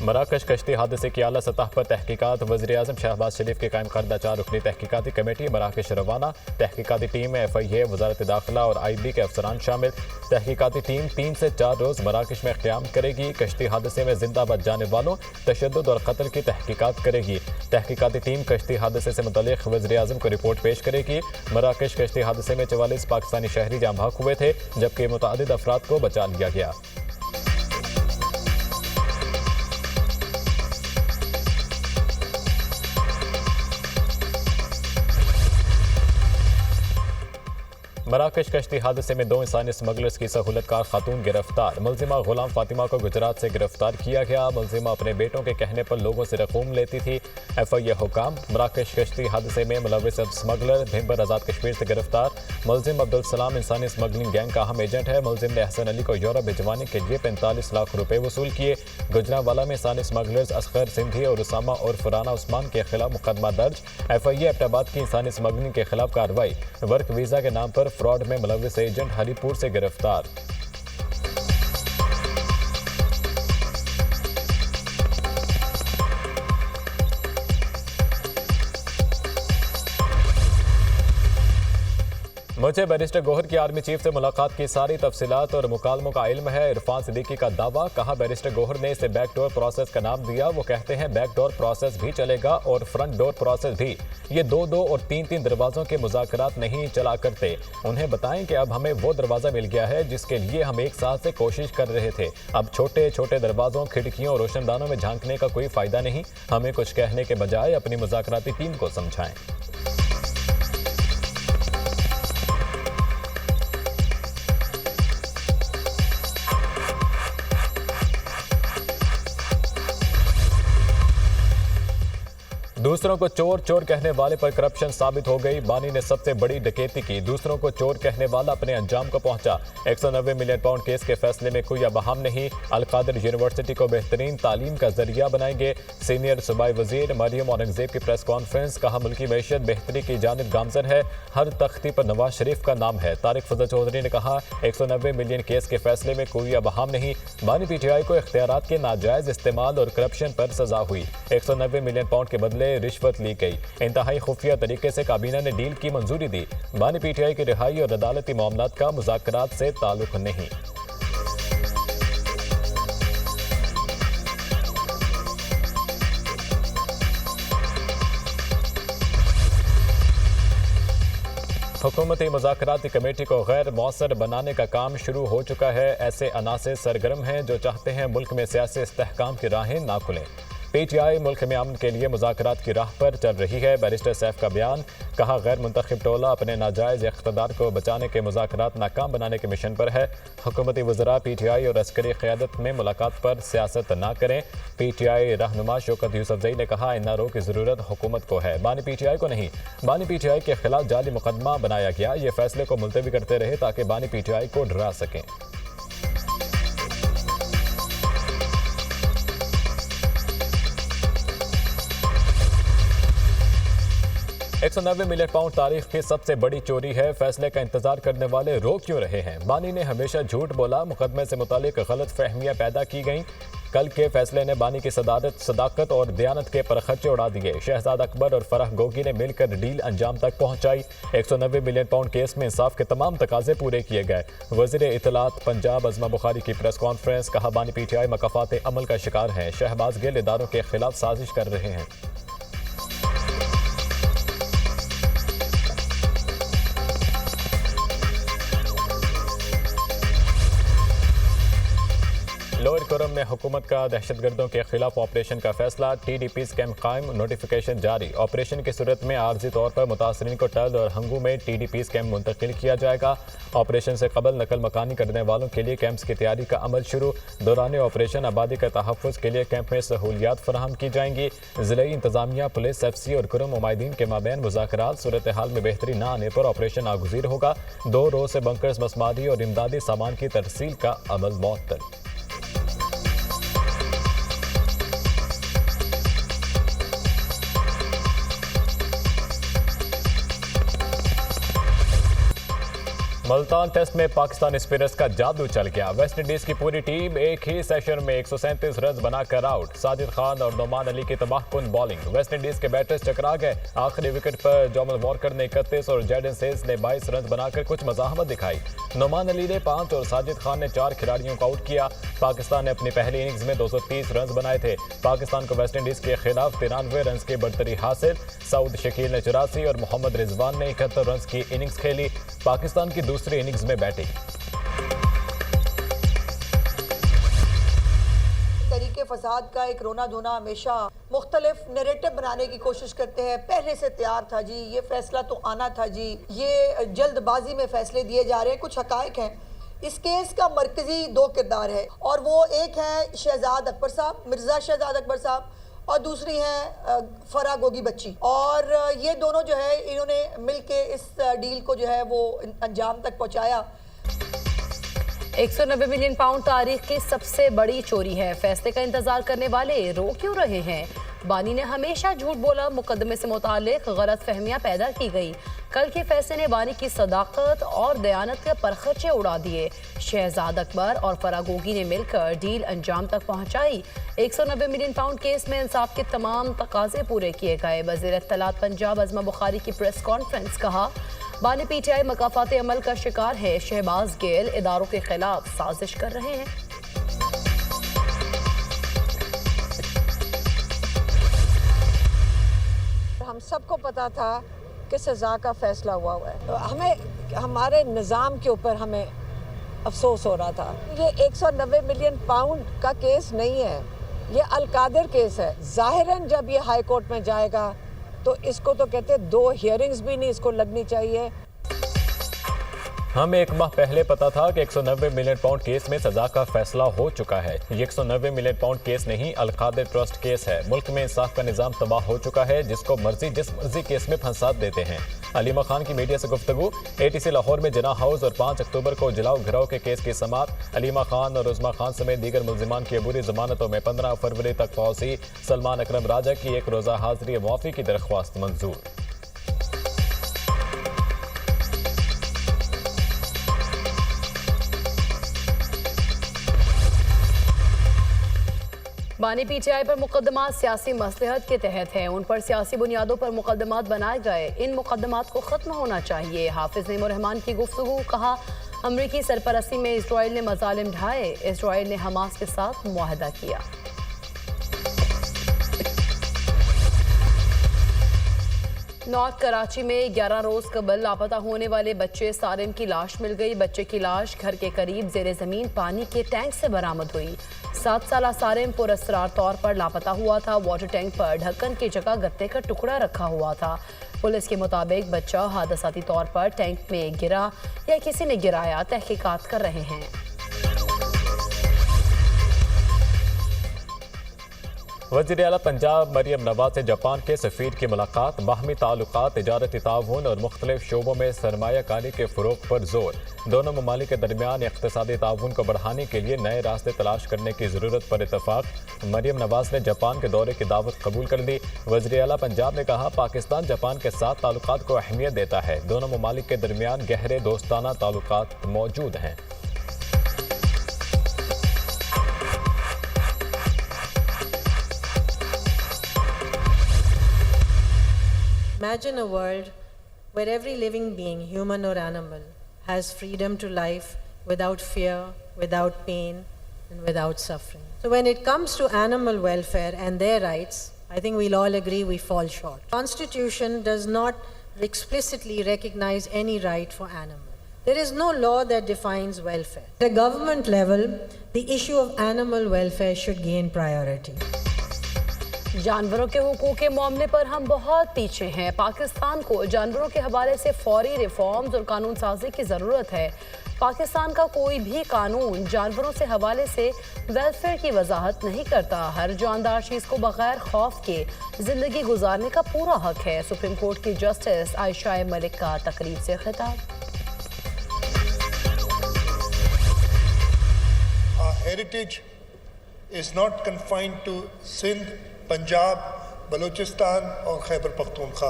मराकश कश्ती हादसे की आला सतह पर तहकीकात। वज़ीर-ए-आज़म शहबाज शरीफ की कायम करदा 4 रुकनी तहकीकाती कमेटी मराकश रवाना। तहकीकाती टीम में FIA, वजारत दाखिला और IB के अफसरान शामिल। तहकीकाती टीम 3 से 4 रोज़ मराकश में क़याम करेगी। कश्ती हादसे में जिंदा बच जाने वालों, तशद्दुद और कत्ल की तहकीकात करेगी। तहकीकाती टीम कश्ती हादसे से मुतल्लिक़ वज़ीर-ए-आज़म को रिपोर्ट पेश करेगी। मराकश कश्ती हादसे में 44 पाकिस्तानी शहरी जाँ बहक हुए थे, जबकि मुतअद्दिद अफराद को बचा लिया गया। मराकश कश्ती हादसे में 2 इंसानी स्मगलर्स की सहूलतकार खातून गिरफ्तार। मुलजिमा गुलाम फातिमा को गुजरात से गिरफ्तार किया गया। मुलजिमा अपने बेटों के कहने पर लोगों से रकूम लेती थी। FIA हुकाम। मराकश कश्ती हादसे में मुलविस स्मगलर भिंबर आज़ाद कश्मीर से गिरफ्तार। मुलजिम अब्दुल सलाम इंसानी स्मगलिंग गैंग का अहम एजेंट है। मुलजिम ने हसन अली को यूरोप भिजवाने के लिए 45 लाख रुपए वसूल किए। गुजरांवाला में इंसानी स्मगलर्स असगर सिंधी और उसामा और फराना उस्मान के खिलाफ मुकदमा दर्ज। FIA एबटाबाद की इंसानी स्मगलिंग के खिलाफ कार्रवाई। वर्क वीजा के नाम पर फ्रॉड में मुलविस एजेंट हरीपुर से गिरफ्तार। मुझे बैरिस्टर गौहर की आर्मी चीफ से मुलाकात की सारी तफसीलात और मुकालमों का इल्म है। इरफान सिद्दीकी का दावा। कहा बैरिस्टर गौहर ने इसे बैकडोर प्रोसेस का नाम दिया। वो कहते हैं बैकडोर प्रोसेस भी चलेगा और फ्रंट डोर प्रोसेस भी। ये 2-2 और 3-3 दरवाजों के मुज़ाकरात नहीं चला करते। उन्हें बताएं कि अब हमें वो दरवाज़ा मिल गया है जिसके लिए हम 1 साल से कोशिश कर रहे थे। अब छोटे छोटे दरवाजों, खिड़कियों और रोशनदानों में झांकने का कोई फ़ायदा नहीं। हमें कुछ कहने के बजाय अपनी मुज़ाकराती टीम को समझाएं। दूसरों को चोर चोर कहने वाले पर करप्शन साबित हो गई। बानी ने सबसे बड़ी डकैती की। दूसरों को चोर कहने वाला अपने अंजाम को पहुंचा। 190 मिलियन पाउंड केस के फैसले में कोई अबहम नहीं। अलकादिर यूनिवर्सिटी को बेहतरीन तालीम का जरिया बनाएंगे। सीनियर सूबाई वजीर मरियम औरंगजेब की प्रेस कॉन्फ्रेंस। कहा मुल्की मैशियत बेहतरी की जानिब गामजन है। हर तख्ती पर नवाज शरीफ का नाम है। तारिक फजल चौधरी ने कहा 190 मिलियन केस के फैसले में कोई अबहम नहीं। बानी PTI को इख्तियारात के नाजायज इस्तेमाल और करप्शन पर सजा हुई। 190 मिलियन पाउंड के बदले रिश्वत ली गई। इंतहाई खुफिया तरीके से काबीना ने डील की मंजूरी दी। बानी PTI की रिहाई और अदालती मामलात का मुज़ाकरात से ताल्लुक नहीं। हुकूमती मुज़ाकराती कमेटी को गैर मौसर बनाने का काम शुरू हो चुका है। ऐसे अनासे सरगर्म हैं जो चाहते हैं मुल्क में सियासी इस्तेहकाम की राहें ना खुलें। PTI मुल्क में अमन के लिए मुज़ाकरात की राह पर चल रही है। बैरिस्टर सैफ का बयान। कहा गैर मुंतखब टोला अपने नाजायज़ इख्तिदार को बचाने के मुज़ाकरात नाकाम बनाने के मिशन पर है। हुकूमती वज़रा PTI और अस्करी क़यादत में मुलाकात पर सियासत ना करें। PTI रहनुमा शौकत यूसुफजई ने कहा NRO की ज़रूरत हुकूमत को है, बानी PTI को नहीं। बानी PTI के खिलाफ जाली मुकदमा बनाया गया। ये फैसले को मुलतवी करते रहे ताकि बानी PTI को डरा सकें। 190 मिलियन पाउंड तारीख की सबसे बड़ी चोरी है। फैसले का इंतजार करने वाले रो क्यों रहे हैं? बानी ने हमेशा झूठ बोला। मुकदमे से मुतालिक गलत फहमियां पैदा की गईं। कल के फैसले ने बानी की सदाकत और दयानत के परखच्चे उड़ा दिए। शहजाद अकबर और फराह गोगी ने मिलकर डील अंजाम तक पहुंचाई। 190 मिलियन पाउंड केस में इंसाफ के तमाम तकाजे पूरे किए गए। वज़ीर इत्तलात पंजाब अज़मा बुखारी की प्रेस कॉन्फ्रेंस। कहा बानी PTI मकाफात अमल का शिकार है। शहबाज गिल इदारों के खिलाफ साजिश कर रहे हैं। लोअर कोरम में हुकूमत का दहशतगर्दों के खिलाफ ऑपरेशन का फैसला। TDP कैंप कायम, नोटिफिकेशन जारी। ऑपरेशन की सूरत में आर्जी तौर पर मुतासरीन को टल और हंगू में TDP कैंप मुंतकिल किया जाएगा। ऑपरेशन से कबल नकल मकानी करने वालों के लिए कैंप्स की तैयारी का अमल शुरू। दौरान ऑपरेशन आबादी के तहफ़्फ़ुज़ के लिए कैंप में सहूलियात फराहम की जाएंगी। ज़िले इंतजामिया, पुलिस, FC और कुरम उमायदीन के माबैन मुज़ाकरात। सूरत हाल में बेहतरी न आने पर ऑपरेशन नागुज़ीर होगा। 2 रोज़ से बंकर्स, मसमारी और इमदादी सामान की तरसील का अमल मुअत्तल। मुल्तान टेस्ट में पाकिस्तानी स्पिनर्स का जादू चल गया। वेस्ट इंडीज की पूरी टीम एक ही सेशन में 137 रन बनाकर आउट। साजिद खान और नोमान अली की तबाहकुन बॉलिंग। वेस्ट इंडीज के बैटर्स टकरा गए। आखिरी विकेट पर जॉमल वॉकर ने 31 और जैडन सेज ने 22 रन बनाकर कुछ मज़ाहमत दिखाई। नोमान अली ने 5 और साजिद खान ने 4 खिलाड़ियों को आउट किया। पाकिस्तान ने अपनी पहली इनिंग्स में 230 रन बनाए थे। पाकिस्तान को वेस्ट इंडीज के खिलाफ 93 रन की बढ़तरी हासिल। सऊद शकील ने 84 और मोहम्मद रिजवान ने 71 रन की इनिंग्स खेली। पाकिस्तान की दूसरी इनिंग्स में बैटिंग। तरीके फसाद का एक रोना धोना हमेशा मुख्तलिफ नैरेटिव बनाने की कोशिश करते हैं। पहले से तैयार था जी, ये फैसला तो आना था जी, ये जल्दबाजी में फैसले दिए जा रहे हैं। कुछ हकायक हैं। इस केस का मरकजी 2 किरदार है और वो एक है शहजाद अकबर साहब, मिर्ज़ा शहजाद अकबर साहब, और दूसरी है फरा गोगी बच्ची। और ये दोनों जो है इन्होंने मिलके इस डील को जो है वो अंजाम तक पहुंचाया। 190 मिलियन पाउंड तारीख की सबसे बड़ी चोरी है। फैसले का इंतजार करने वाले रो क्यों रहे हैं? बानी ने हमेशा झूठ बोला। मुकदमे से मुतालिक गलत फहमियां पैदा की गई। कल के फैसले ने बानी की सदाकत और दयानत के परखचे उड़ा दिए। शहजाद अकबर और फरागोगी ने मिलकर डील अंजाम तक पहुंचाई। 190 मिलियन पाउंड केस में इंसाफ के तमाम तकाजे पूरे किए गए। वज़ीर इत्तलात पंजाब अज़मा बुखारी की प्रेस कॉन्फ्रेंस। कहा, बानी पीटीआई मकाफात अमल का शिकार है। शहबाज गिल इदारों के खिलाफ साजिश कर रहे हैं। हम सबको पता था कि सज़ा का फैसला हुआ है। हमें हमारे निज़ाम के ऊपर हमें अफसोस हो रहा था। ये 190 मिलियन पाउंड का केस नहीं है, ये अलकादिर केस है। ज़ाहिरन जब ये हाई कोर्ट में जाएगा तो इसको तो कहते 2 हियरिंग्स भी नहीं इसको लगनी चाहिए। हमें 1 माह पहले पता था कि 190 मिलियन पाउंड केस में सजा का फैसला हो चुका है। ये 190 मिलियन पाउंड केस नहीं, अलकादिर ट्रस्ट केस है। मुल्क में इंसाफ का निजाम तबाह हो चुका है। जिसको मर्जी जिस मर्जी केस में फंसा देते हैं। अलीमा खान की मीडिया से गुफ्तगू। ATC लाहौर में जिना हाउस और 5 अक्टूबर को जलाओ घिराव के केस की समाअत। अलीमा खान और उज़मा खान समेत दीगर मुल्जिमान की अबूरी जमानतों में 15 फरवरी तक पहुंची। सलमान अकरम राजा की 1 रोज़ा हाजिरी मुआफ़ी की दरख्वास्त मंजूर। बानी पीटीआई पर मुकदमात सियासी मसलहत के तहत हैं। उन पर सियासी बुनियादों पर मुकदमात बनाए गए। इन मुकदमात को ख़त्म होना चाहिए। हाफिज नईमुर रहमान की गुफ्तगू। कहा, अमरीकी सरपरस्ती में इसराइल ने मजालिम ढाए। इसराइल ने हमास के साथ मुआहदा किया। नॉर्थ कराची में 11 रोज कबल लापता होने वाले बच्चे सारिम की लाश मिल गई। बच्चे की लाश घर के करीब जेर जमीन पानी के टैंक से बरामद हुई। 7 साला सारिम पुरअसरार तौर पर लापता हुआ था। वाटर टैंक पर ढक्कन की जगह गत्ते का टुकड़ा रखा हुआ था। पुलिस के मुताबिक बच्चा हादसाती तौर पर टैंक में गिरा या किसी ने गिराया। तहकीकात कर रहे हैं। वज़ीर आला पंजाब मरियम नवाज से जापान के सफ़ीर की मुलाकात। बाहमी ताल्लुकात, तिजारती ताउन और मुख्तलिफ शोबों में सरमायाकारी के फ़रोग़ पर जोर। दोनों ममालिक के दरमियान इक़्तिसादी ताउन को बढ़ाने के लिए नए रास्ते तलाश करने की ज़रूरत पर इत्तफ़ाक़। मरियम नवाज ने जापान के दौरे की दावत कबूल कर ली। वज़ीर आला पंजाब ने कहा, पाकिस्तान जापान के साथ ताल्लुकात को अहमियत देता है। दोनों ममालिक के दरमियान गहरे दोस्ताना ताल्लुकात मौजूद हैं। Imagine a world where every living being, human or animal, has freedom to life without fear, without pain, and without suffering. So when it comes to animal welfare and their rights, I think we'll all agree we fall short. The Constitution does not explicitly recognize any right for animals. There is no law that defines welfare. At a government level, the issue of animal welfare should gain priority. जानवरों के हुकूक के मामले पर हम बहुत पीछे हैं। पाकिस्तान को जानवरों के हवाले से फौरी रिफॉर्म्स और कानून साजी की ज़रूरत है। पाकिस्तान का कोई भी कानून जानवरों से हवाले से वेलफेयर की वजाहत नहीं करता। हर जानदार चीज़ को बगैर खौफ के ज़िंदगी गुजारने का पूरा हक है। सुप्रीम कोर्ट की जस्टिस आयशा मलिक का तकरीब से खिताब। Heritage is not confined to Sindh, Punjab, Balochistan or Khyber Pakhtunkhwa.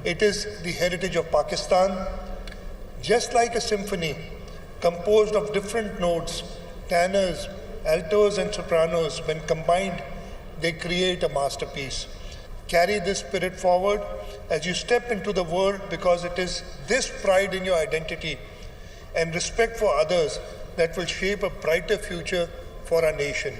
It is the heritage of Pakistan, Just like a symphony composed of different notes, tenors, altos and sopranos, when combined, they create a masterpiece. Carry this spirit forward as you step into the world, because it is this pride in your identity and respect for others that will shape a brighter future for our nation.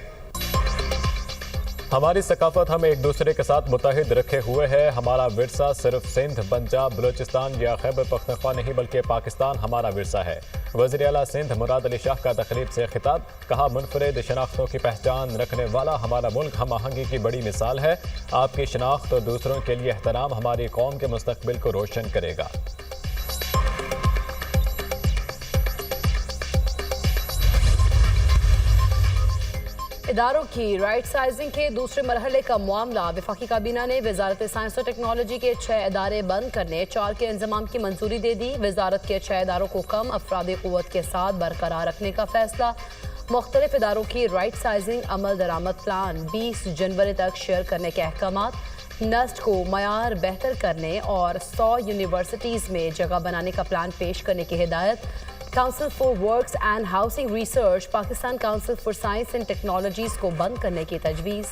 हमारी सकाफत हमें एक दूसरे के साथ मुत्तहिद रखे हुए है। हमारा विरसा सिर्फ सिंध, पंजाब, बलूचिस्तान या खैबर पख्तूनख्वा नहीं बल्कि पाकिस्तान हमारा विरसा है। वज़ीर आला सिंध मुराद अली शाह का तकरीब से खिताब, कहा मुनफरिद शनाख्तों की पहचान रखने वाला हमारा मुल्क हम आहंगी की बड़ी मिसाल है। आपकी शनाख्त और दूसरों के लिए एहतराम हमारी कौम के मुस्तकबिल को रोशन करेगा। इदारों की राइट साइजिंग के दूसरे मरहले का मामला, वफाकी काबीना ने वजारत साइंस और टेक्नोलॉजी के 6 इदारे बंद करने, 4 के इंजमाम की मंजूरी दे दी। वजारत के 6 इदारों को कम अफरादी क़ुव्वत के साथ बरकरार रखने का फैसला। मुख्तलिफ इदारों की राइट साइजिंग अमल दरामद प्लान 20 जनवरी तक शेयर करने के अहकामात। नस्ट को मयार बेहतर करने और 100 यूनिवर्सिटीज़ में जगह बनाने का प्लान पेश करने की हिदायत। Council for works and housing research, Pakistan council for science and technologies को बंद करने की तजवीज़।